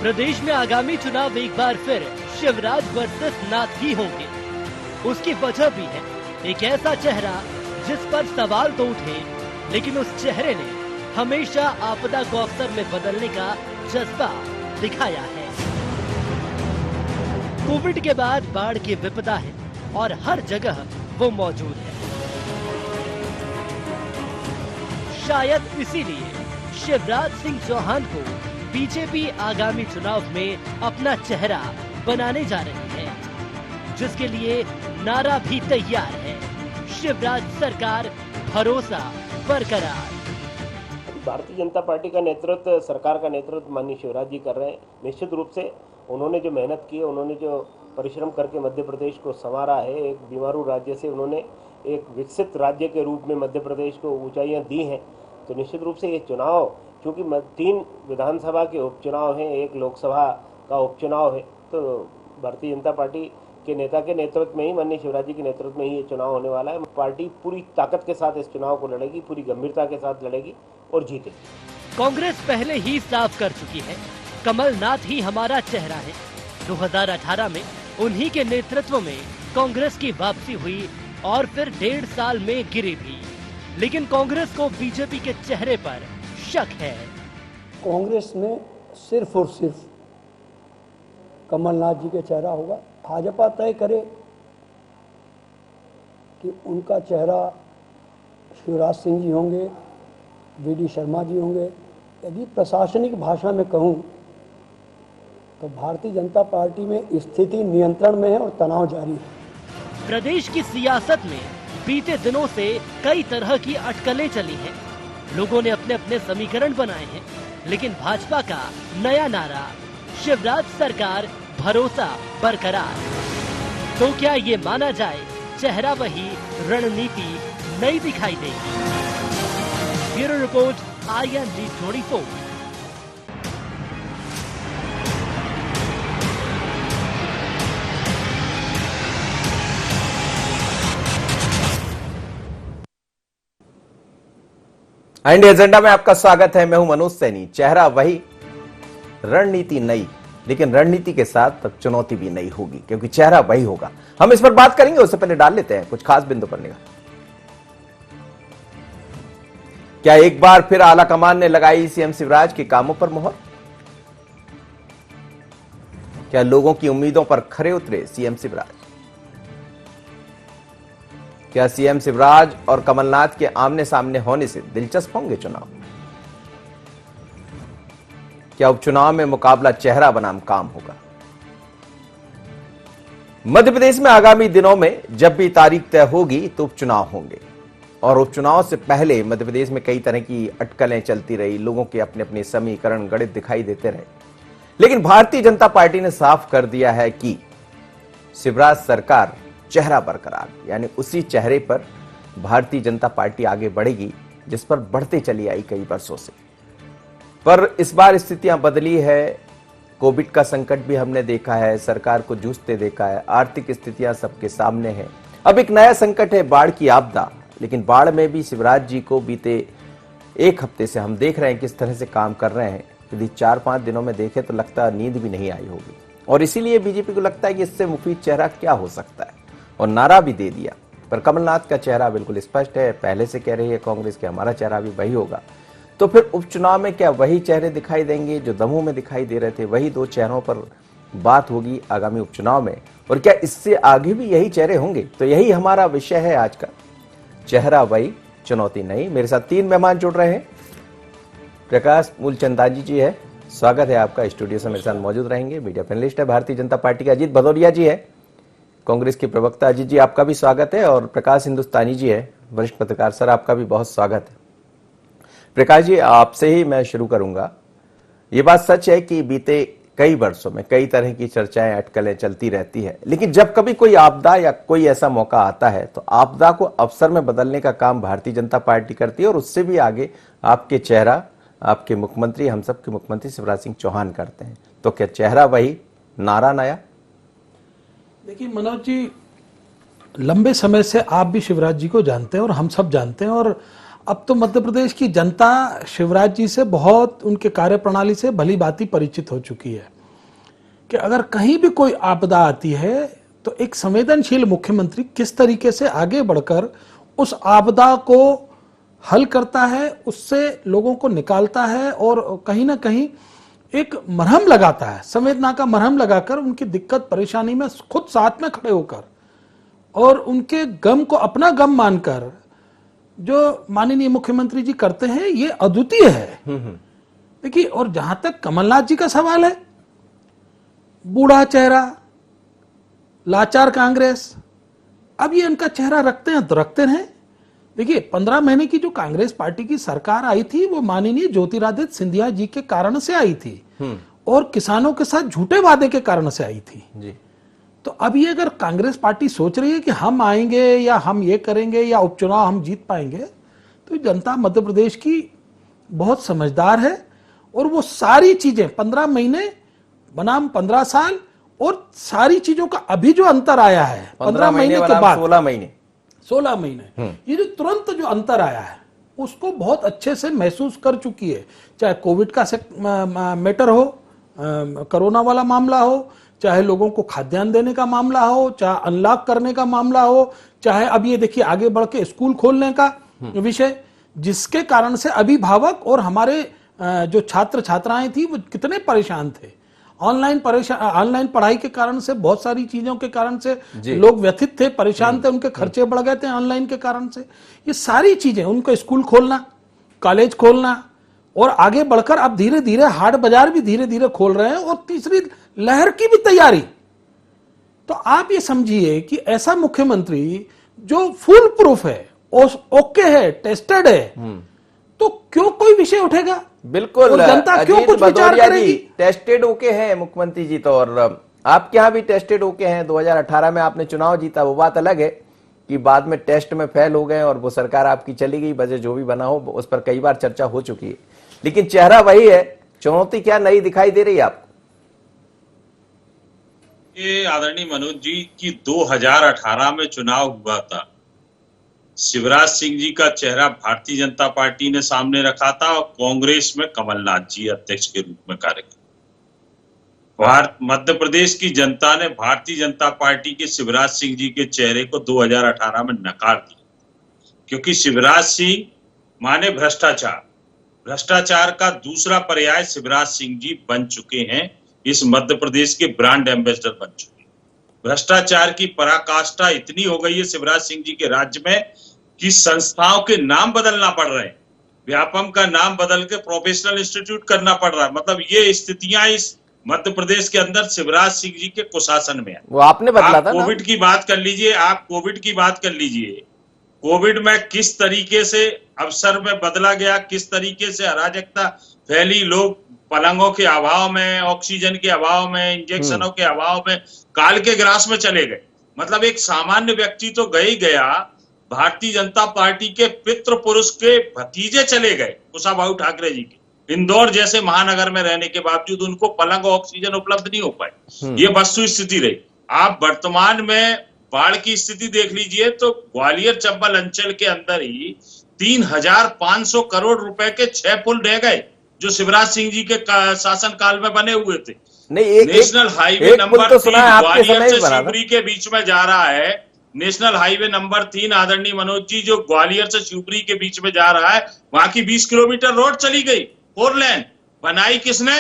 प्रदेश में आगामी चुनाव एक बार फिर शिवराज वर्सेस नाथ ही होंगे। उसकी वजह भी है एक ऐसा चेहरा जिस पर सवाल तो उठे, लेकिन उस चेहरे ने हमेशा आपदा को अवसर में बदलने का जज्बा दिखाया है। कोविड के बाद बाढ़ की विपदा है और हर जगह वो मौजूद है। शायद इसीलिए शिवराज सिंह चौहान को बीजेपी आगामी चुनाव में अपना चेहरा बनाने जा रही है, जिसके लिए नारा भी तैयार है, शिवराज सरकार, भरोसा बरकरार। भारतीय जनता पार्टी का नेतृत्व, सरकार का नेतृत्व माननीय शिवराज जी कर रहे हैं। निश्चित रूप से उन्होंने जो मेहनत की है, उन्होंने जो परिश्रम करके मध्य प्रदेश को संवारा है, एक बीमारू राज्य से उन्होंने एक विकसित राज्य के रूप में मध्य प्रदेश को ऊंचाइयां दी हैं। तो निश्चित रूप से ये चुनाव, क्योंकि 3 विधानसभा के उपचुनाव हैं, 1 लोकसभा का उपचुनाव है, तो भारतीय जनता पार्टी के नेता के नेतृत्व में ही, माननीय शिवराज जी के नेतृत्व में ही ये चुनाव होने वाला है। पार्टी पूरी ताकत के साथ इस चुनाव को लड़ेगी, पूरी गंभीरता के साथ लड़ेगी और जीतेगी। कांग्रेस पहले ही साफ कर चुकी है, कमलनाथ ही हमारा चेहरा है। 2018 में उन्हीं के नेतृत्व में कांग्रेस की वापसी हुई और फिर 1.5 साल में गिरी भी, लेकिन कांग्रेस को बीजेपी के चेहरे पर शक है। कांग्रेस में सिर्फ और सिर्फ कमलनाथ जी का चेहरा होगा। भाजपा तय करे कि उनका चेहरा शिवराज सिंह जी होंगे, वी.डी. शर्मा जी होंगे। यदि प्रशासनिक भाषा में कहूं तो भारतीय जनता पार्टी में स्थिति नियंत्रण में है और तनाव जारी है। प्रदेश की सियासत में बीते दिनों से कई तरह की अटकलें चली हैं। लोगों ने अपने अपने समीकरण बनाए हैं, लेकिन भाजपा का नया नारा, शिवराज सरकार, भरोसा बरकरार। तो क्या ये माना जाए, चेहरा वही, रणनीति नई दिखाई देगी? Bureau report, IND 24। IND agenda में आपका स्वागत है। मैं हूं मनोज सैनी। चेहरा वही, रणनीति नई, लेकिन रणनीति के साथ चुनौती भी नई होगी, क्योंकि चेहरा वही होगा। हम इस पर बात करेंगे, उससे पहले डाल लेते हैं कुछ खास बिंदु पर निगाह। क्या एक बार फिर आला कमान ने लगाई सीएम शिवराज के कामों पर मोहर? क्या लोगों की उम्मीदों पर खरे उतरे सीएम शिवराज? क्या सीएम शिवराज और कमलनाथ के आमने सामने होने से दिलचस्प होंगे चुनाव? क्या उपचुनाव में मुकाबला चेहरा बनाम काम होगा? मध्य प्रदेश में आगामी दिनों में जब भी तारीख तय होगी तो उपचुनाव होंगे, और उपचुनाव से पहले मध्य प्रदेश में कई तरह की अटकलें चलती रही, लोगों के अपने अपने समीकरण गणित दिखाई देते रहे। लेकिन भारतीय जनता पार्टी ने साफ कर दिया है कि शिवराज सरकार, चेहरा बरकरार, यानी उसी चेहरे पर भारतीय जनता पार्टी आगे बढ़ेगी जिस पर बढ़ते चली आई कई वर्षों से। पर इस बार स्थितियां बदली है। कोविड का संकट भी हमने देखा है, सरकार को जूझते देखा है, आर्थिक स्थितियां सबके सामने हैं। अब एक नया संकट है, बाढ़ की आपदा। लेकिन बाढ़ में भी शिवराज जी को बीते 1 हफ्ते से हम देख रहे हैं किस तरह से काम कर रहे हैं। यदि 4-5 दिनों में देखें तो लगता है नींद भी नहीं आई होगी, और इसीलिए बीजेपी को लगता है कि इससे मुफीद चेहरा क्या हो सकता है, और नारा भी दे दिया। पर कमलनाथ का चेहरा बिल्कुल स्पष्ट है, पहले से कह रही है कांग्रेस कि हमारा चेहरा भी वही होगा। तो फिर उपचुनाव में क्या वही चेहरे दिखाई देंगे जो दमोह में दिखाई दे रहे थे? वही 2 चेहरों पर बात होगी आगामी उपचुनाव में, और क्या इससे आगे भी यही चेहरे होंगे? तो यही हमारा विषय है आज का, चेहरा वही, चुनौती नहीं। मेरे साथ 3 मेहमान जुड़ रहे हैं। प्रकाश मूलचंदानी जी है, स्वागत है आपका। स्टूडियो से मेरे साथ मौजूद रहेंगे। मीडिया पैनलिस्ट है भारतीय जनता पार्टी के अजीत भदौरिया जी है, कांग्रेस के प्रवक्ता। अजीत जी, आपका भी स्वागत है। और प्रकाश हिंदुस्तानी जी है, वरिष्ठ पत्रकार। सर, आपका भी बहुत स्वागत है। प्रकाश जी, आपसे ही मैं शुरू करूंगा। ये बात सच है कि बीते कई वर्षों में कई तरह की चर्चाएं, अटकलें चलती रहती है, लेकिन जब कभी कोई आपदा या कोई ऐसा मौका आता है तो आपदा को अवसर में बदलने का काम भारतीय जनता पार्टी करती है, और उससे भी आगे आपके चेहरा, आपके मुख्यमंत्री, हम सब के मुख्यमंत्री शिवराज सिंह चौहान करते हैं। तो क्या चेहरा वही, नारा नया? देखिए मनोज जी, लंबे समय से आप भी शिवराज जी को जानते हैं और हम सब जानते हैं, और अब तो मध्य प्रदेश की जनता शिवराज जी से बहुत, उनके कार्यप्रणाली से भली भांति परिचित हो चुकी है। कि अगर कहीं भी कोई आपदा आती है तो एक संवेदनशील मुख्यमंत्री किस तरीके से आगे बढ़कर उस आपदा को हल करता है, उससे लोगों को निकालता है और कहीं ना कहीं एक मरहम लगाता है, संवेदना का मरहम लगाकर उनकी दिक्कत परेशानी में खुद साथ में खड़े होकर और उनके गम को अपना गम मानकर जो माननीय मुख्यमंत्री जी करते हैं, ये अद्वितीय है। देखिए, और जहां तक कमलनाथ जी का सवाल है, बूढ़ा चेहरा, लाचार कांग्रेस, अब ये इनका चेहरा रखते हैं तो रखते रहे। देखिए, 15 महीने की जो कांग्रेस पार्टी की सरकार आई थी वो माननीय ज्योतिरादित्य सिंधिया जी के कारण से आई थी और किसानों के साथ झूठे वादे के कारण से आई थी जी। तो अब ये अगर कांग्रेस पार्टी सोच रही है कि हम आएंगे या हम ये करेंगे या उपचुनाव हम जीत पाएंगे, तो जनता मध्य प्रदेश की बहुत समझदार है और वो सारी चीजें 15 महीने बनाम 15 साल और सारी चीजों का अभी जो अंतर आया है 15 महीने के बाद 16 महीने ये जो तुरंत जो अंतर आया है उसको बहुत अच्छे से महसूस कर चुकी है। चाहे कोविड का मैटर हो, कोरोना वाला मामला हो, चाहे लोगों को खाद्यान्न देने का मामला हो, चाहे अनलॉक करने का मामला हो, चाहे अब ये देखिए आगे बढ़ के स्कूल खोलने का विषय, जिसके कारण से अभिभावक और हमारे जो छात्र छात्राएं थी वो कितने परेशान थे। ऑनलाइन पढ़ाई के कारण से, बहुत सारी चीजों के कारण से लोग व्यथित थे, परेशान थे, उनके खर्चे बढ़ गए थे ऑनलाइन के कारण से। ये सारी चीजें, उनको स्कूल खोलना, कॉलेज खोलना और आगे बढ़कर अब धीरे धीरे हाट बाजार भी धीरे धीरे खोल रहे हैं और तीसरी लहर की भी तैयारी। तो आप ये समझिए कि ऐसा मुख्यमंत्री जो फुल प्रूफ है, ओके है, टेस्टेड है, तो क्यों कोई विषय उठेगा? बिल्कुल, जनता क्यों कुछ विचार करेगी? टेस्टेड ओके है मुख्यमंत्री जी तो, और आपके यहाँ भी टेस्टेड ओके हैं। 2018 में आपने चुनाव जीता, वो बात अलग है कि बाद में टेस्ट में फेल हो गए और वो सरकार आपकी चली गई, वजह जो भी बना हो उस पर कई बार चर्चा हो चुकी है, लेकिन चेहरा वही है। चुनौती क्या नई दिखाई दे रही है आपको? ये आदरणीय मनोज जी की 2018 में चुनाव हुआ था, शिवराज सिंह जी का चेहरा भारतीय जनता पार्टी ने सामने रखा था और कांग्रेस में कमलनाथ जी अध्यक्ष के रूप में कार्य किया। मध्य प्रदेश की जनता ने भारतीय जनता पार्टी के शिवराज सिंह जी के चेहरे को 2018 में नकार दिया, क्योंकि शिवराज सिंह माने भ्रष्टाचार, भ्रष्टाचार का दूसरा पर्याय शिवराज सिंह जी बन चुके हैं, इस मध्य प्रदेश के ब्रांड एम्बेसडर बन चुके हैं। भ्रष्टाचार की पराकाष्ठा इतनी हो गई है शिवराज सिंह जी के राज्य में कि संस्थाओं के नाम बदलना पड़ रहे हैं, व्यापम का नाम बदल के प्रोफेशनल इंस्टीट्यूट करना पड़ रहा है। मतलब ये स्थितियां इस मध्य प्रदेश के अंदर शिवराज सिंह जी के कुशासन में है। वो आपने बदला था ना? कोविड की बात कर लीजिए, आप कोविड की बात कर लीजिए, कोविड में किस तरीके से अवसर में बदला गया, किस तरीके से अराजकता फैली, लोग पलंगों के अभाव में, ऑक्सीजन के अभाव में, इंजेक्शनों के अभाव में काल के ग्रास में चले गए। मतलब एक सामान्य व्यक्ति तो गई गया, भारतीय जनता पार्टी के पितृ पुरुष के भतीजे चले गए, कुशाभाऊ ठाकरे जी के, इंदौर जैसे महानगर में रहने के बावजूद उनको पलंग ऑक्सीजन उपलब्ध नहीं हो पाए। ये वस्तु स्थिति रही। आप वर्तमान में बाढ़ की स्थिति देख लीजिए तो ग्वालियर चंबल अंचल के अंदर ही 3,500 करोड़ रुपए के 6 पुल रह गए जो शिवराज सिंह जी के शासन काल में बने हुए थे। नेशनल हाईवे नंबर 3 ग्वालियर से शिवपुरी के बीच में जा रहा है। नेशनल हाईवे नंबर 3 आदरणीय मनोज जी जो ग्वालियर से शिवपुरी के बीच में जा रहा है, वहां की 20 किलोमीटर रोड चली गई, 4 लेन बनाई किसने?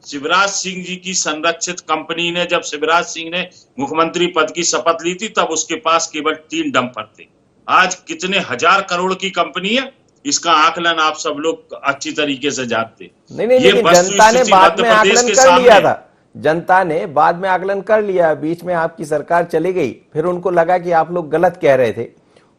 शिवराज सिंह जी की संरक्षित कंपनी ने। जब शिवराज सिंह ने मुख्यमंत्री पद की शपथ ली थी तब उसके पास केवल 3 डंपर थे। आज कितने हजार करोड़ की कंपनी है, इसका आकलन आप सब लोग अच्छी तरीके से जानते। नहीं, जनता ने बाद में आकलन कर लिया था, जनता ने बाद में आकलन कर लिया। बीच में आपकी सरकार चली गई, फिर उनको लगा कि आप लोग गलत कह रहे थे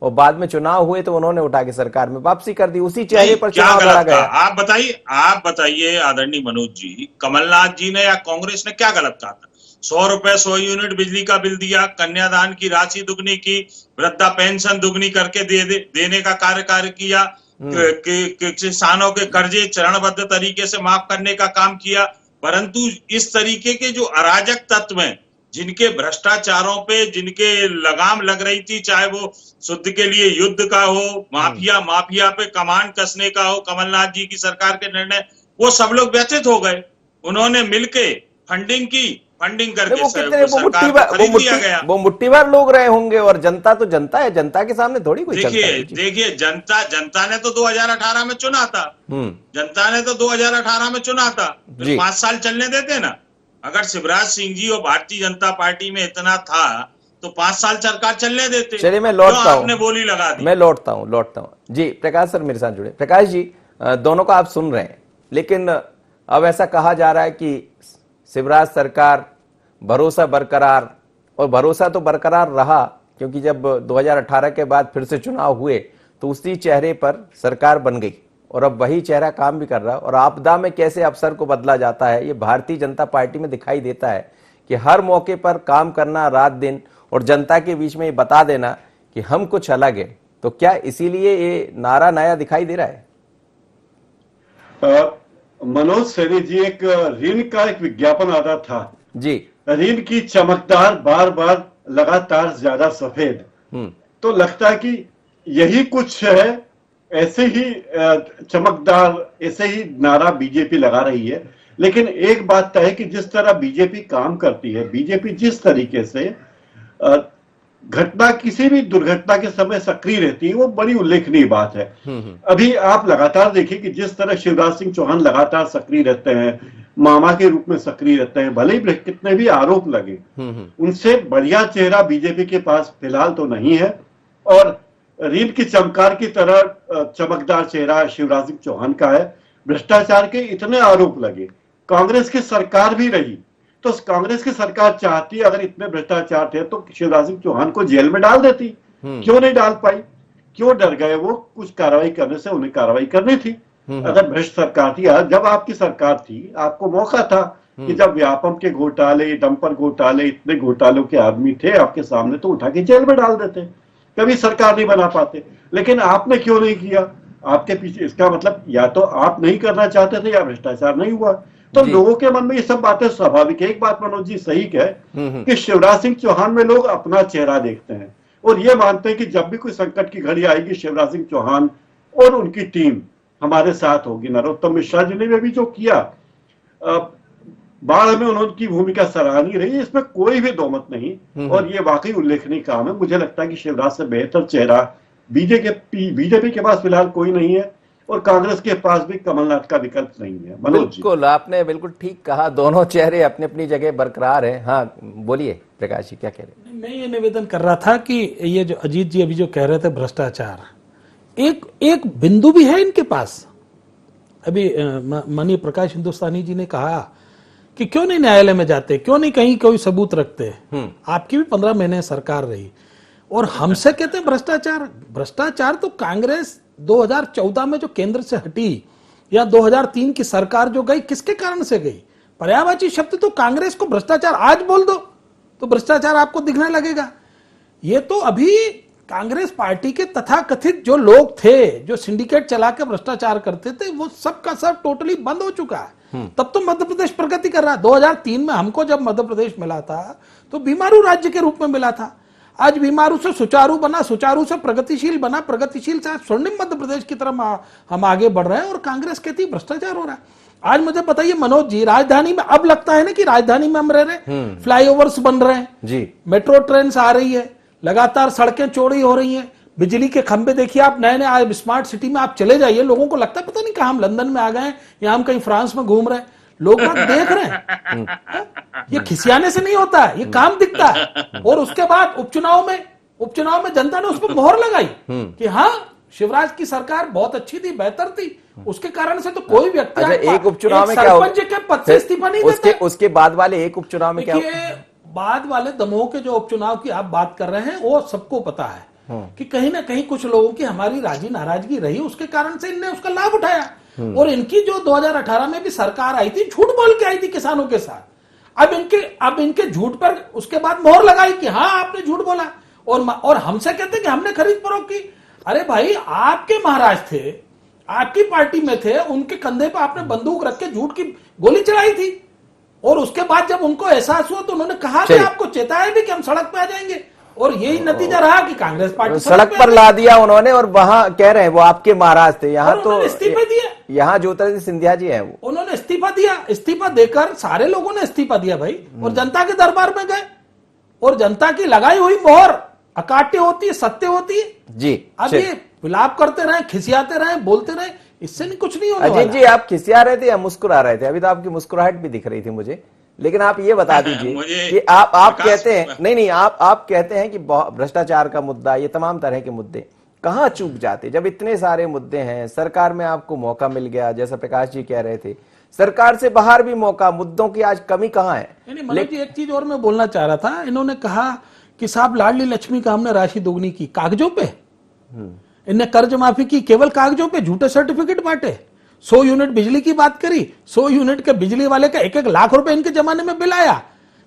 और बाद में चुनाव हुए तो उन्होंने उठा के सरकार में वापसी कर दी। उसी चेहरे पर चुनाव लड़ा गया। आप बताइए आदरणीय मनोज जी, कमलनाथ जी ने या कांग्रेस ने क्या गलत कहा था? 100 रुपए 100 यूनिट बिजली का बिल दिया, कन्यादान की राशि दुगनी की, वृद्धा पेंशन दुगनी करके देने का कार्य किया, किसानों के कर्जे चरणबद्ध तरीके से माफ करने का काम किया। परंतु इस तरीके के जो अराजक तत्व हैं, जिनके भ्रष्टाचारों पे जिनके लगाम लग रही थी, चाहे वो शुद्ध के लिए युद्ध का हो, माफिया पे कमान कसने का हो, कमलनाथ जी की सरकार के निर्णय, वो सब लोग व्यथित हो गए। उन्होंने मिलके फंडिंग की फंडिंग करके वो कितने वो सरकार को खरीद लिया गया। वो मुट्ठीभर लोग रहे होंगे, और जनता तो जनता है, जनता के सामने थोड़ी कोई चलता है। देखिए जनता ने तो 2018 में चुना था, जनता ने तो 2018 में चुना था, फिर 5 साल चलने देते ना। अगर शिवराज सिंह जी और भारतीय जनता पार्टी में इतना था तो 5 साल सरकार चलने देते। चलिए मैं लौटता हूँ, आपने बोली लगा दी। मैं लौटता हूँ जी। प्रकाश सर मेरे साथ जुड़े। प्रकाश जी, दोनों को आप सुन रहे हैं, लेकिन अब ऐसा कहा जा रहा है कि शिवराज सरकार भरोसा बरकरार, और भरोसा तो बरकरार रहा, क्योंकि जब 2018 के बाद फिर से चुनाव हुए तो उसी चेहरे पर सरकार बन गई, और अब वही चेहरा काम भी कर रहा है। और आपदा में कैसे अफसर को बदला जाता है, ये भारतीय जनता पार्टी में दिखाई देता है कि हर मौके पर काम करना रात दिन, और जनता के बीच में ये बता देना कि हम कुछ अलग है। तो क्या इसीलिए ये नारा नया दिखाई दे रहा है? मनोज सैनी जी, एक ऋण का एक विज्ञापन आता था जी, ऋण की चमकदार बार बार लगातार ज्यादा सफेद। तो लगता है कि यही कुछ है, ऐसे ही चमकदार, ऐसे ही नारा बीजेपी लगा रही है। लेकिन एक बात तय है कि जिस तरह बीजेपी काम करती है, बीजेपी जिस तरीके से घटना, किसी भी दुर्घटना के समय सक्रिय रहती है, वो बड़ी उल्लेखनीय बात है। अभी आप लगातार देखिए कि जिस तरह शिवराज सिंह चौहान लगातार सक्रिय रहते हैं, मामा के रूप में सक्रिय रहते हैं, भले ही कितने भी आरोप लगे, उनसे बढ़िया चेहरा बीजेपी के पास फिलहाल तो नहीं है। और रील की चमकार की तरह चमकदार चेहरा शिवराज सिंह चौहान का है। भ्रष्टाचार के इतने आरोप लगे, कांग्रेस की सरकार भी रही, तो कांग्रेस की सरकार चाहती, अगर इतने भ्रष्टाचार थे तो शिवराज सिंह चौहान को जेल में डाल देती। क्यों नहीं डाल पाई? क्यों डर गए वो? कुछ कार्रवाई करने से उन्हें कार्रवाई करनी थी। अगर भ्रष्ट सरकार थी, जब आपकी सरकार थी, आपको मौका था कि जब व्यापम के घोटाले, डंपर घोटाले, इतने घोटालों के आदमी थे आपके सामने, तो उठा के जेल में डाल देते। कभी सरकार नहीं बना पाते। लेकिन आपने क्यों नहीं किया? आपके पीछे, इसका मतलब या तो आप नहीं करना चाहते थे या भ्रष्टाचार नहीं हुआ। तो लोगों के मन में ये सब बातें स्वाभाविक है। एक बात मनोज जी सही कहे कि शिवराज सिंह चौहान में लोग अपना चेहरा देखते हैं और ये मानते हैं कि जब भी कोई संकट की घड़ी आएगी, शिवराज सिंह चौहान और उनकी टीम हमारे साथ होगी। नरोत्तम मिश्रा जी ने भी जो किया बाढ़ में, उनकी भूमिका सराहनीय रही, इसमें कोई भी दो मत नहीं। और ये वाकई उल्लेखनीय काम है। मुझे लगता है कि शिवराज से बेहतर चेहरा बीजेपी के पास फिलहाल कोई नहीं है, और कांग्रेस के पास भी कमलनाथ का विकल्प नहीं है। बिल्कुल, आपने बिल्कुल ठीक कहा, दोनों चेहरे अपनी अपनी जगह बरकरार हैं। हाँ बोलिए प्रकाश जी, क्या कह रहे हैं? मैं ये निवेदन कर रहा था कि ये जो अजीत जी अभी जो कह रहे थे भ्रष्टाचार, एक बिंदु भी है इनके पास। अभी माननीय प्रकाश हिंदुस्तानी जी ने कहा कि क्यों नहीं न्यायालय में जाते, क्यों नहीं कहीं कोई सबूत रखते। आपकी भी 15 महीने सरकार रही और हमसे कहते हैं भ्रष्टाचार। भ्रष्टाचार तो कांग्रेस 2014 में जो केंद्र से हटी, या 2003 की सरकार जो गई, किसके कारण से गई? पर्यायवाची शब्द तो कांग्रेस को भ्रष्टाचार आज बोल दो तो भ्रष्टाचार आपको दिखने लगेगा। ये तो अभी कांग्रेस पार्टी के तथाकथित जो लोग थे, जो सिंडिकेट चला के भ्रष्टाचार करते थे, वो सब का सब टोटली बंद हो चुका है। तब तो मध्य प्रदेश प्रगति कर रहा है। 2003 में हमको जब मध्य प्रदेश मिला था तो बीमारू राज्य के रूप में मिला था। आज बीमारू से सुचारू बना, सुचारू से प्रगतिशील बना, प्रगतिशील से स्वर्णिम मध्य प्रदेश की तरफ हम आगे बढ़ रहे हैं। और कांग्रेस कहती है भ्रष्टाचार हो रहा है। आज मुझे बताइए मनोज जी, राजधानी में अब लगता है ना कि राजधानी में हम रह रहे हैं, फ्लाईओवर्स बन रहे हैं जी, मेट्रो ट्रेन आ रही है, लगातार सड़कें चौड़ी हो रही हैं, बिजली के खंभे देखिए आप, नए नए स्मार्ट सिटी में आप चले जाइए, लोगों को लगता है पता नहीं कहां हम लंदन में आ गए हैं या हम कहीं फ्रांस में घूम रहे हैं। लोग बात देख रहे हैं। ये खिसियाने से नहीं होता है, ये काम दिखता है। और उसके बाद उपचुनाव में जनता ने उस पर मोहर लगाई कि हाँ, शिवराज की सरकार बहुत अच्छी थी, बेहतर थी। उसके कारण से तो कोई व्यक्ति एक उपचुनाव में क्या हो, के पद से इस्तीफा नहीं देता। उसके बाद वाले एक उपचुनाव में क्या बाद वाले दमोह के जो उपचुनाव की आप बात कर रहे हैं, वो सबको पता है कि कहीं ना कहीं कुछ लोगों की हमारी राजी नाराजगी रही, उसके कारण से इनने उसका लाभ उठाया। और इनकी जो 2018 में भी सरकार आई थी, झूठ बोल के आई थी किसानों के साथ। अब इनके झूठ पर उसके बाद मोहर लगाई कि हाँ आपने झूठ बोला, और हमसे कहते कि हमने खरीद फरोख्त की। अरे भाई, आपके महाराज थे, आपकी पार्टी में थे, उनके कंधे पर आपने बंदूक रख के झूठ की गोली चलाई थी। और उसके बाद जब उनको एहसास हुआ तो उन्होंने कहा कि आपको चेताया भी कि हम सड़क पे आ जाएंगे, और यही नतीजा रहा कि कांग्रेस पार्टी सड़क पर ला दिया उन्होंने। और वहां कह रहे हैं वो आपके महाराज थे, यहाँ तो इस्तीफा दिया। यहाँ ज्योतिरादित्य सिंधिया जी हैं, वो उन्होंने इस्तीफा दिया। इस्तीफा देकर सारे लोगों ने इस्तीफा दिया भाई, और जनता के दरबार में गए, और जनता की लगाई हुई मोहर अकाट्य होती है, सत्य होती है जी। अब ये विलाप करते रहे, खिसियाते रहे, बोलते रहे, इससे नहीं कुछ नहीं होने अजीत जी, आप खिसिया रहे थे या मुस्कुरा रहे थे? अभी तो आपकी मुस्कुराहट भी दिख रही थी मुझे, लेकिन आप ये बता दीजिए कि आप कहते हैं, नहीं आप कहते हैं कि भ्रष्टाचार का मुद्दा, ये तमाम तरह के मुद्दे कहाँ चूक जाते? जब इतने सारे मुद्दे हैं, सरकार में आपको मौका मिल गया, जैसा प्रकाश जी कह रहे थे, सरकार से बाहर भी मौका, मुद्दों की आज कमी कहाँ है? मनोज जी, एक चीज और मैं बोलना चाह रहा था। इन्होंने कहा कि साहब लाडली लक्ष्मी का हमने राशि दोगुनी की, कागजों पे इनने कर्ज माफी की, केवल कागजों पे झूठे सर्टिफिकेट बांटे। 100 यूनिट बिजली की बात करी, 100 यूनिट के बिजली वाले का 1-1 लाख रुपए इनके जमाने में बिल आया,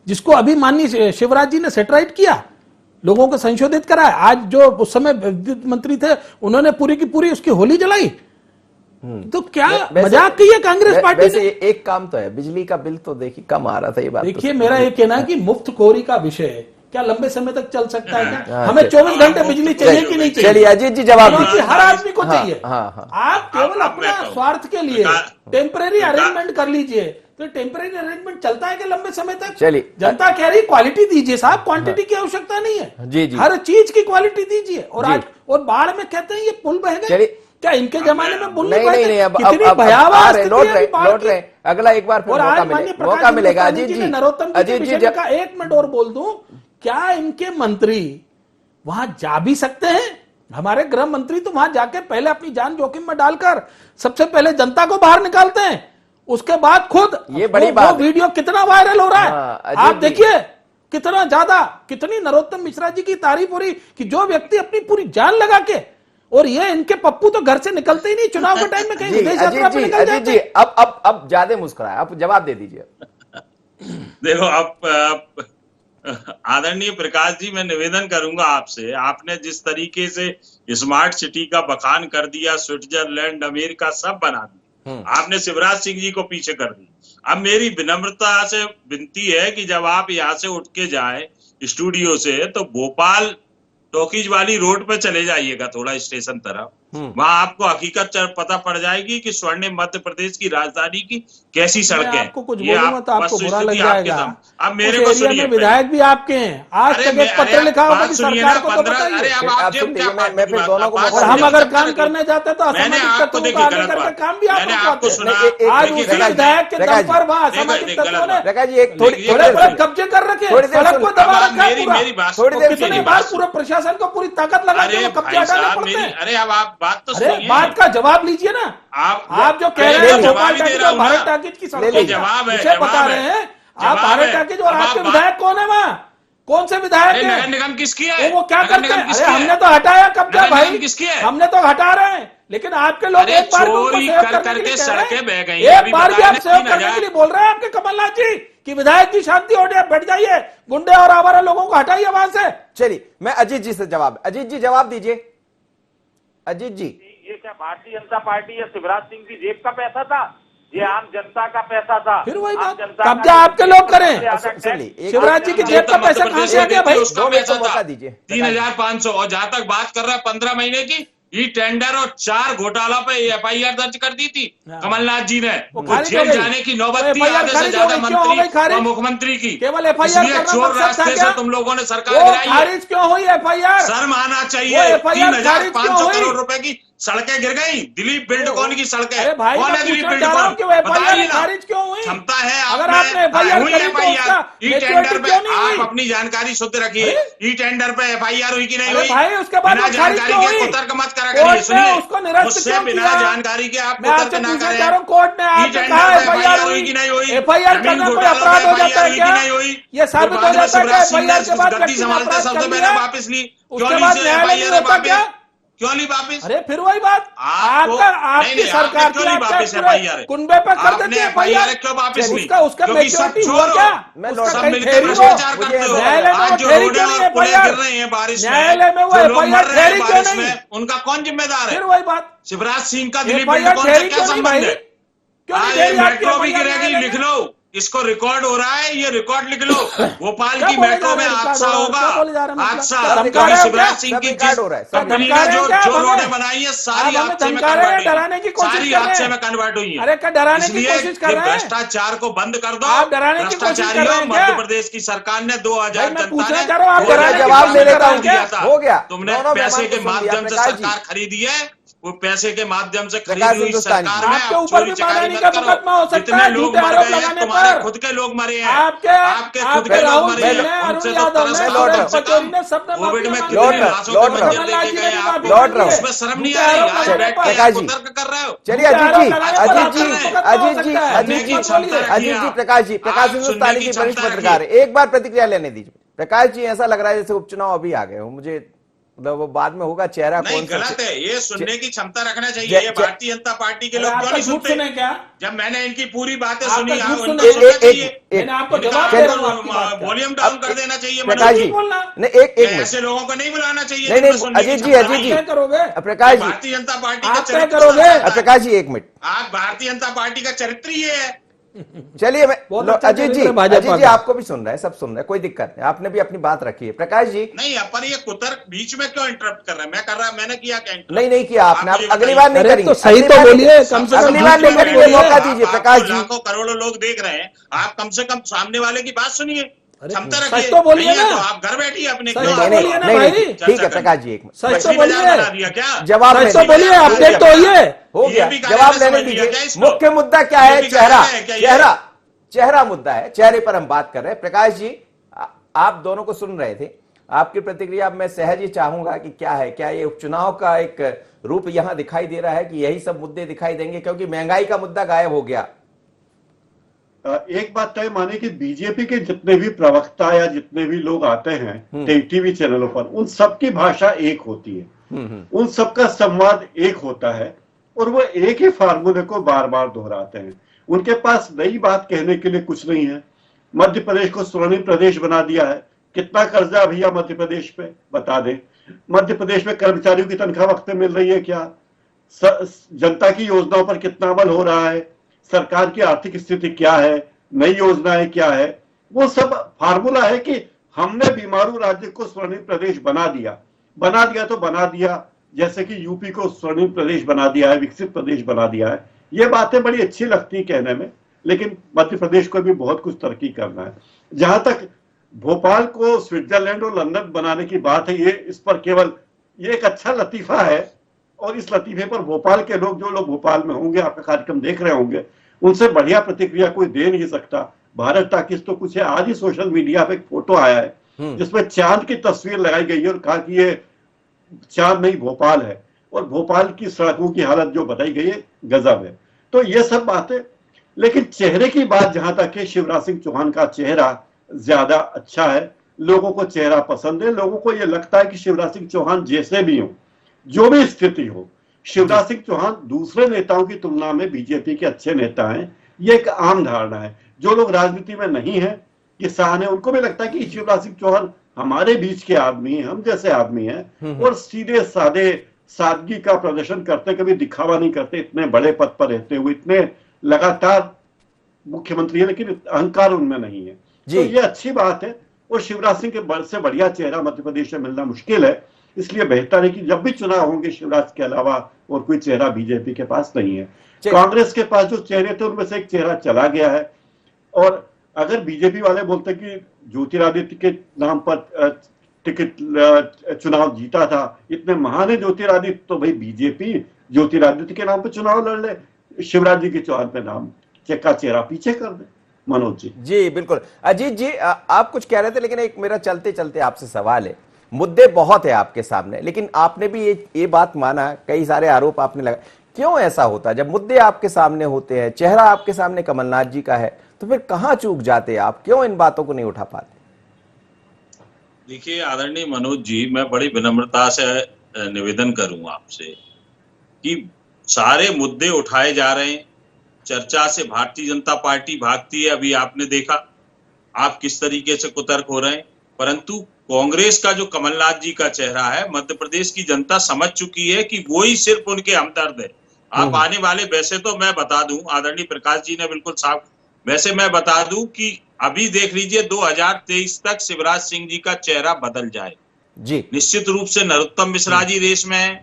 जिसको अभी माननीय शिवराज जी ने सेटराइट किया, लोगों को संशोधित कराया। आज जो उस समय विद्युत मंत्री थे, उन्होंने पूरी की पूरी उसकी होली जलाई। तो क्या मजाक की है कांग्रेस पार्टी वैसे एक काम तो है, बिजली का बिल तो देखिए कम आ रहा था, ये बात देखिए। मेरा ये कहना है कि मुफ्तखोरी का विषय क्या लंबे समय तक चल सकता है क्या? हमें 24 घंटे बिजली चाहिए कि नहीं चाहिए? चलिए अजीत जी जवाब दीजिए। हर आदमी को चाहिए। हाँ। आप केवल अपना स्वार्थ के लिए टेम्परेरी अरेंजमेंट कर लीजिए, तो टेम्परेरी अरेंजमेंट चलता है कि लंबे समय तक? चलिए, जनता कह रही क्वालिटी दीजिए साहब, क्वांटिटी की आवश्यकता नहीं है। जी। हर चीज की क्वालिटी दीजिए। और आज और बाढ़ में कहते हैं ये पुल बह गए, क्या इनके जमाने में पुल नहीं? नहीं, भयावह लौट रहे। अगला एक बार मौका मिलेगा। अजीत जी, अजीत जी का 1 मिनट और बोल दूं, क्या इनके मंत्री वहां जा भी सकते हैं? हमारे गृह मंत्री तो वहां जाके पहले अपनी जान जोखिम में डालकर सबसे पहले जनता को बाहर निकालते हैं, उसके बाद खुद ये बड़ी बात। वो वीडियो कितना वायरल हो रहा है आप देखिए, कितना ज्यादा, कितनी नरोत्तम मिश्रा जी की तारीफ हो रही कि जो व्यक्ति अपनी पूरी जान लगा के, और ये इनके पप्पू तो घर से निकलते ही नहीं चुनाव के टाइम में, कहीं विदेश यात्रा पे निकल जाते हैं। अब ज्यादा मुस्कुराए, आप जवाब दे दीजिए। देखो, आप आदरणीय प्रकाश जी, मैं निवेदन करूंगा आपसे, आपने जिस तरीके से स्मार्ट सिटी का बखान कर दिया, स्विट्जरलैंड, अमेरिका सब बना दिया, आपने शिवराज सिंह जी को पीछे कर दी। अब मेरी विनम्रता से विनती है कि जब आप यहाँ से उठ के जाएं स्टूडियो से, तो भोपाल टॉकीज वाली रोड पे चले जाइएगा, थोड़ा स्टेशन तरफ, वहां आपको हकीकत पता पड़ जाएगी कि स्वर्णिम मध्य प्रदेश की राजधानी की कैसी सड़कें हैं। आपको कुछ बोलूंगा तो आपको बुरा लग जाएगा। अब मेरे को सुनिए, विधायक भी आपके हैं, आज तक एक पत्र लिखा होगा कि सरकार को तो बताइए। और हम अगर काम करने जाते तो असामाजिक तत्वों को आगे करके काम भी आप रुकवाते। आज उसी विधायक के दम पर वह असामाजिक तत्वों ने थोड़े कब्जे कर रखे, सड़क को दबा रखा है। कितनी बार पूरे प्रशासन को पूरी ताकत लगा के कब्जे हटाने पड़ते हैं। अरे अब आप बात तो सुनिए, बात का जवाब लीजिए ना। आप जो कह रहे हैं भोपाल टाकीज और भारत टाकीज की सड़कें जवाब है, बता रहे हैं आप, भारत टाकीज और आपके विधायक कौन है वहाँ? कौन से विधायक है? नगर निगम किसकी है? वो क्या करते हैं? अरे हमने तो हटाया कब्जा भाई, किसकी है? हमने तो हटा रहे हैं, लेकिन आपके लोग एक बार चोरी कर करके सड़कें बह गई, एक बार भी आप सेव करने के लिए बोल रहे हैं आपके कमलनाथ जी कि विधायक जी शांति हो जाए, बैठ जाइए, गुंडे और आवारा लोगों को हटाइए वहां से। चलिए, मैं अजीत जी से अजीत जी जवाब दीजिए। अजीत जी, ये क्या भारतीय जनता पार्टी या शिवराज सिंह की जेब का पैसा था? ये आम जनता का पैसा था। फिर वही बात, कब्जा आपके लोग करें। शिवराज जी की जेब का पैसा कहां से आ गया भाई? 3,500। और जहां तक बात कर रहा है 15 महीने की, ई टेंडर और 4 घोटाला पे FIR दर्ज कर दी थी कमलनाथ जी ने। जेल जाने की नौबत थी आधे से ज्यादा मंत्री और मुख्यमंत्री की। केवल FIR चोर रास्ते से तुम लोगों ने सरकार गिराई है। खारिज क्यों हुई FIR? शर्म आना चाहिए। 3,500 करोड़ रुपए की सड़कें गिर गई। दिलीप बिल्डकॉन की सड़कें, कौन है दिलीप बिल्डकॉन? बताइए ना, खारिज क्यों हुई? क्षमता है अगर आपने FIR ई टेंडर पे आप अपनी जानकारी शुद्ध रखिए। ई टेंडर पे FIR हुई कि नहीं हुई? भाई उसके बाद बिना जानकारी के कुतर्क मत करा करिए। सुनिए, उससे बिना जानकारी के आप कुतर्क ना करें। कोर्ट ने ई टेंडर पे FIR हुई कि नहीं हुई? FIR करना कोई अपराध हो जाता है क्या? ये साबित हो जाता है कि FIR के बाद गद्दी संभालते सबसे पहले वापस ली, क्यों ली FIR? क्यों ली वापस? अरे फिर वही बात, आपकी सरकार क्यों ली वापस FIR? कुंबे पे कर देते हैं FIR क्यों वापस ली? उसका मेच्योरिटी हुआ क्या? सब मिलकर भ्रष्टाचार करते हो। आज जो रोडें और पुलें गिर रही हैं बारिश में, न्यायालय में वो जो लोग मर रहे हैं FIR बारिश क्यों नहीं? में, उनका कौन जिम्मेदार है? फिर वही बात, शिवराज सिंह का दिलीप बिल्डकॉन से क्या संबंध है? आज मेट्रो भी गिरेगी, लिख लो, इसको रिकॉर्ड हो रहा है, ये रिकॉर्ड लिख लो। भोपाल क्या की बोले मेट्रो जा में रहे हैं? हादसा क्या होगा, बोले जा रहे हैं? हादसा। मतलब कभी धमका रहे हो शिवराज क्या? सिंह की सब रिकॉर्ड हो रहा है, सब कंपनी धमका ने रहे हैं जो क्या जो आप रोडें हमें? बनाई है आप सारी हमें हादसे में धमका रहे हैं, कन्वर्ट हुई डराने की है, कोशिश सारी कर रहे हादसे हैं। में कन्वर्ट हुई है। अरे क्या डराने की इसलिए कोशिश कर ये रहे हैं? भ्रष्टाचार को बंद कर दो। आप डराने की कोशिश कर रहे भ्रष्टाचारियों, हैं क्या? मध्य प्रदेश की सरकार ने 2000 भाई मैं जनता पूछना ने चाह रहा हूँ, आप हो गया, डराने की जवाब कोशिश ले कर लेता रहे हूँ, हैं क्या? हो गया। तुमने दोनों पैसे मेहमान को के सुन लिया। माध्यम से प्रकाश जी, सरकार खरीदी है, वो पैसे के माध्यम से प्रकाश खरीदी हुई हिंदुस्तानी, सरकार में आपके अब ऊपर चोरी भी चकारी मानहानि मत का करो। मुकदमा हो सकता जितने है लोग झूठे मर आरोप गए हैं लगाने तुम्हारे पर। खुद के लोग मरे हैं, आपके खुद के लोग राहुल मरे जी हैं, ने, अरुण उनसे तो यादव तरस ने, खाओ लौट कम रहा सुरेश से पचौरी कम। ने सबने कोविड माफिया में मांगी लौट कितने है। रहा हूं, लाशों लौट के रहा हूं। मंजर कमलनाथ देखे जी गए ने हैं भी माफी आपको, लौट रहा मांगी हूं। है। उसमें शर्म नहीं झूठे आ रही? आरोप आज लगाने बैठ के पर। प्रकाश आप जी, तर्क कर रहे हो। चलिए झूठे अजीत आरोप जी, लगाने पर अजीत आपका जी, भी मुकदमा हो अजीत जी, सकता है। अजीत झूठ जी, मत बोलिए। अजीत जी, प्रकाश जी, प्रकाश आप हिंदुस्तानी सुनने जी, की वरिष्ठ क्षमता पत्रकार है, रखिए। एक बार प्रतिक्रिया लेने दीजिए। प्रकाश जी, ऐसा लग रहा है जैसे उपचुनाव अभी आ गए हो, मुझे मतलब वो बाद में होगा, चेहरा नहीं, कौन सा गलत है, ये सुनने की क्षमता रखना चाहिए। चे- ये चे- भारतीय जनता पार्टी के अरे लोग क्यों आपका नहीं झूठ सुनते? सुने क्या? जब मैंने इनकी पूरी बातें आपका सुनी, झूठ सुन उनको रहे सुनना हैं। चाहिए, मैंने आपको इनका जवाब दे रहा हूँ आपको आपकी बात का। वॉल्यूम डाउन अब कर देना चाहिए झूठ प्रकाश मनोज जी, जी। बोलना। नहीं, एक ये एक मिनट, ऐसे लोगों को नहीं बुलाना चाहिए नहीं जिनमें नहीं, सुनने की अजीत जी, क्षमता अजीत नहीं जी, है। तय करोगे? प्रकाश जी, भारतीय जनता पार्टी का आप तय चरित्र करोगे? दर्शाता है। प्रकाश जी, एक मिनट, आप भारतीय जनता पार्टी का चरित्र ही है। चलिए मैं बहुत अच्छा अजीत जी, चरित्र है भाजपा अजीत जी, का। आपको भी सुन रहे हैं, सब सुन रहे हैं, कोई दिक्कत नहीं, आपने भी अपनी बात रखी है। प्रकाश जी, नहीं, अपन ये कुतर्क बीच में क्यों इंटरप्ट कर रहे हैं? मैं कर रहा, मैंने किया क्या interrupt? नहीं किया आपने, आप मुझे आप अगली बताइए। बार नहीं अरे करेंगे, तो सही अगली तो बार नहीं बोलिए, करेंगे। कम से सब कम अगली झूठ बार नहीं तो बीच में मत करेंगे, बोलिए। मौका दीजिए आपको प्रकाश जी। लाखों करोड़ों लोग देख रहे हैं, आप कम से कम सामने वाले की बात सुनिए, क्षमता सच रखिए। तो बोलिए नहीं है ना। तो आप घर बैठिए अपने, सच क्यों तो आप बोलिए ना नहीं, भाई। ठीक है चर्चा प्रकाश जी, एक मिनट, सच तो मछली बाजार बोलिए। बना दिया क्या? जवाब सच लेने तो दीजिए। बोलिए, बना अपडेट दिया तो क्या? होइए। हो गया, DAP जवाब कार्यालय लेने समझ लिया क्या दीजिए। इसको? मुख्य मुद्दा क्या है? DAP चेहरा, कार्यालय है क्या ये? चेहरा, चेहरा मुद्दा है, चेहरे पर हम बात कर रहे हैं। प्रकाश जी, आप दोनों को सुन रहे थे, आपकी प्रतिक्रिया अब मैं सहज ही चाहूंगा कि क्या है, क्या ये उपचुनाव का एक रूप यहां दिखाई दे रहा है कि यही सब मुद्दे दिखाई देंगे, क्योंकि महंगाई का मुद्दा गायब हो गया। एक बात तय माने कि बीजेपी के जितने भी प्रवक्ता या जितने भी लोग आते हैं टीवी चैनलों पर, उन सबकी भाषा एक होती है, उन सबका संवाद एक होता है और वो एक ही फार्मूले को बार बार दोहराते हैं। उनके पास नई बात कहने के लिए कुछ नहीं है। मध्य प्रदेश को स्वर्णिम प्रदेश बना दिया है। कितना कर्जा भैया मध्य प्रदेश पे बता दें। मध्य प्रदेश में कर्मचारियों की तनख्वाह वक्त पे मिल रही है क्या? जनता की योजनाओं पर कितना अमल हो रहा है? सरकार की आर्थिक स्थिति क्या है? नई योजनाएं क्या है? वो सब फार्मूला है कि हमने बीमारू राज्य को स्वर्णिम प्रदेश बना दिया तो बना दिया, जैसे कि यूपी को स्वर्णिम प्रदेश बना दिया है, विकसित प्रदेश बना दिया है। ये बातें बड़ी अच्छी लगती कहने में, लेकिन मध्य प्रदेश को भी बहुत कुछ तरक्की करना है। जहां तक भोपाल को स्विट्जरलैंड और लंदन बनाने की बात है, ये इस पर केवल ये एक अच्छा लतीफा है और इस लतीफे पर भोपाल के लोग, जो लोग भोपाल में होंगे, आपका कार्यक्रम देख रहे होंगे, उनसे बढ़िया प्रतिक्रिया कोई दे नहीं सकता। भारत टाकिस तो कुछ है, आज ही सोशल मीडिया पे एक फोटो आया है जिसमें चांद की तस्वीर लगाई गई है और कहा कि ये चांद नहीं भोपाल है, और भोपाल की सड़कों की हालत जो बताई गई है गजब है। तो ये सब बातें, लेकिन चेहरे की बात जहां तक है, शिवराज सिंह चौहान का चेहरा ज्यादा अच्छा है। लोगों को चेहरा पसंद है। लोगों को यह लगता है कि शिवराज सिंह चौहान जैसे भी हो, जो भी स्थिति हो, शिवराज सिंह चौहान दूसरे नेताओं की तुलना में बीजेपी के अच्छे नेता हैं। ये एक आम धारणा है। जो लोग राजनीति में नहीं है, किसान है, उनको भी लगता है कि शिवराज सिंह चौहान हमारे बीच के आदमी हैं, हम जैसे आदमी हैं और सीधे सादे सादगी का प्रदर्शन करते, कभी दिखावा नहीं करते, इतने बड़े पद पर रहते हुए, इतने लगातार मुख्यमंत्री है, लेकिन अहंकार उनमें नहीं है। तो ये अच्छी बात है और शिवराज सिंह के से बढ़िया चेहरा मध्य प्रदेश में मिलना मुश्किल है। इसलिए बेहतर है कि जब भी चुनाव होंगे, शिवराज के अलावा और कोई चेहरा बीजेपी के पास नहीं है। कांग्रेस के पास जो चेहरे थे उनमें से एक चेहरा चला गया है। और अगर बीजेपी वाले बोलते कि ज्योतिरादित्य के नाम पर टिकट चुनाव जीता था, इतने महान है ज्योतिरादित्य, तो भाई बीजेपी ज्योतिरादित्य के नाम पर चुनाव लड़ ले, शिवराज जी के चौहान पे नाम का चेहरा पीछे कर दे। मनोज जी बिल्कुल। अजीत जी, आप कुछ कह रहे थे, लेकिन एक मेरा चलते चलते आपसे सवाल है। मुद्दे बहुत है आपके सामने, लेकिन आपने भी ये बात माना, कई सारे आरोप आपने लगा। क्यों ऐसा होता है? जब मुद्दे आपके सामने होते हैं, चेहरा आपके सामने कमलनाथ जी का है, तो फिर कहां चूक जाते हैं आप? क्यों इन बातों को नहीं उठा पाते? देखिए आदरणीय मनोज जी, मैं बड़ी विनम्रता से निवेदन करूंगा आपसे कि सारे मुद्दे उठाए जा रहे हैं, चर्चा से भारतीय जनता पार्टी भागती है। अभी आपने देखा आप किस तरीके से कुतर्क हो रहे हैं, परंतु कांग्रेस का जो कमलनाथ जी का चेहरा है, मध्य प्रदेश की जनता समझ चुकी है कि वो ही सिर्फ उनके हमदर्द है। आप आने वाले, वैसे तो मैं बता दूं, आदरणीय प्रकाश जी ने बिल्कुल साफ वैसे मैं बता दूं कि अभी देख लीजिए 2023 तक शिवराज सिंह जी का चेहरा बदल जाए जी। निश्चित रूप से नरोत्तम मिश्रा जी रेस में है,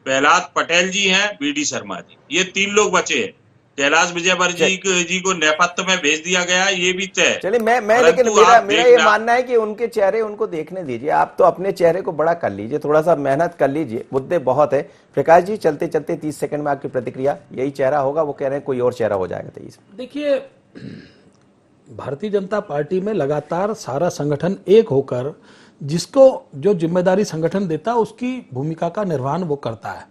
प्रहलाद पटेल जी हैं, बीडी शर्मा जी, ये 3 लोग बचे हैं। कैलाश विजयवर्गीय जी को नेपथ्य में भेज दिया गया, ये भी तय। चलिए मैं लेकिन मेरा ये मानना है कि उनके चेहरे उनको देखने दीजिए। आप तो अपने चेहरे को बड़ा कर लीजिए, थोड़ा सा मेहनत कर लीजिए, मुद्दे बहुत है। प्रकाश जी चलते चलते 30 सेकंड में आपकी प्रतिक्रिया। यही चेहरा होगा, वो कह रहे हैं कोई और चेहरा हो जाएगा 23 में। देखिए, भारतीय जनता पार्टी में लगातार सारा संगठन एक होकर जिसको जो जिम्मेदारी संगठन देता है उसकी भूमिका का निर्वहन वो करता है।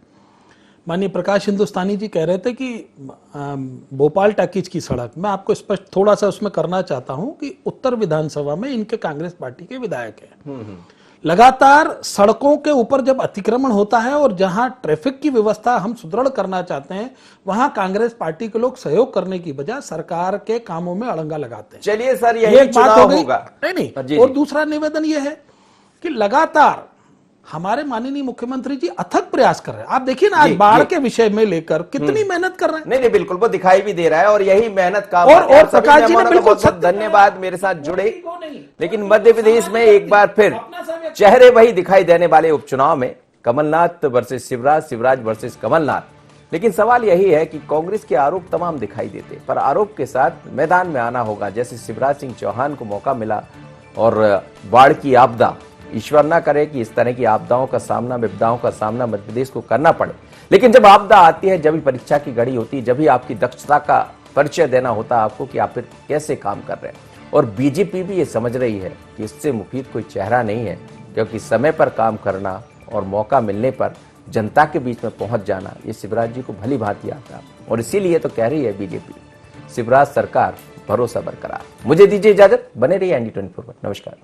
माननीय प्रकाश हिंदुस्तानी जी कह रहे थे कि भोपाल टैकीज की सड़क, मैं आपको स्पष्ट थोड़ा सा उसमें करना चाहता हूं कि उत्तर विधानसभा में इनके कांग्रेस पार्टी के विधायक हैं। लगातार सड़कों के ऊपर जब अतिक्रमण होता है और जहां ट्रैफिक की व्यवस्था हम सुदृढ़ करना चाहते हैं, वहां कांग्रेस पार्टी के लोग सहयोग करने की बजाय सरकार के कामों में अड़ंगा लगाते हैं। चलिए सर, यही चुनाव होगा। नहीं। और दूसरा निवेदन यह है कि लगातार हमारे माननीय मुख्यमंत्री जी अथक प्रयास कर रहे हैं। आप देखिए ना, आज बाढ़ के विषय में लेकर कितनी मेहनत कर रहे हैं। नहीं बिल्कुल, वो दिखाई भी दे रहा है और यही मेहनत का और प्रकाश जी ने बिल्कुल बहुत धन्यवाद मेरे साथ जुड़े। लेकिन मध्य प्रदेश में एक बार फिर चेहरे वही दिखाई देने वाले उपचुनाव में कमलनाथ वर्सेस शिवराज, शिवराज वर्सेस कमलनाथ। लेकिन सवाल यही है कि कांग्रेस के आरोप तमाम दिखाई देते, पर आरोप के साथ मैदान में आना होगा। जैसे शिवराज सिंह चौहान को मौका मिला और बाढ़ की आपदा, ईश्वर ना करे कि इस तरह की आपदाओं का सामना, विपदाओं का सामना मध्य प्रदेश को करना पड़े। लेकिन जब आपदा आती है, जब भी परीक्षा की घड़ी होती है, जब भी आपकी दक्षता का परिचय देना होता है आपको कि आप फिर कैसे काम कर रहे हैं। और बीजेपी भी ये समझ रही है कि इससे मुफीद कोई चेहरा नहीं है, क्योंकि समय पर काम करना और मौका मिलने पर जनता के बीच में पहुंच जाना, ये शिवराज जी को भली भांति आता है। और इसीलिए तो कह रही है बीजेपी, शिवराज सरकार, भरोसा बरकरार। मुझे दीजिए इजाजत, बने रहिए ND 24 पर। नमस्कार।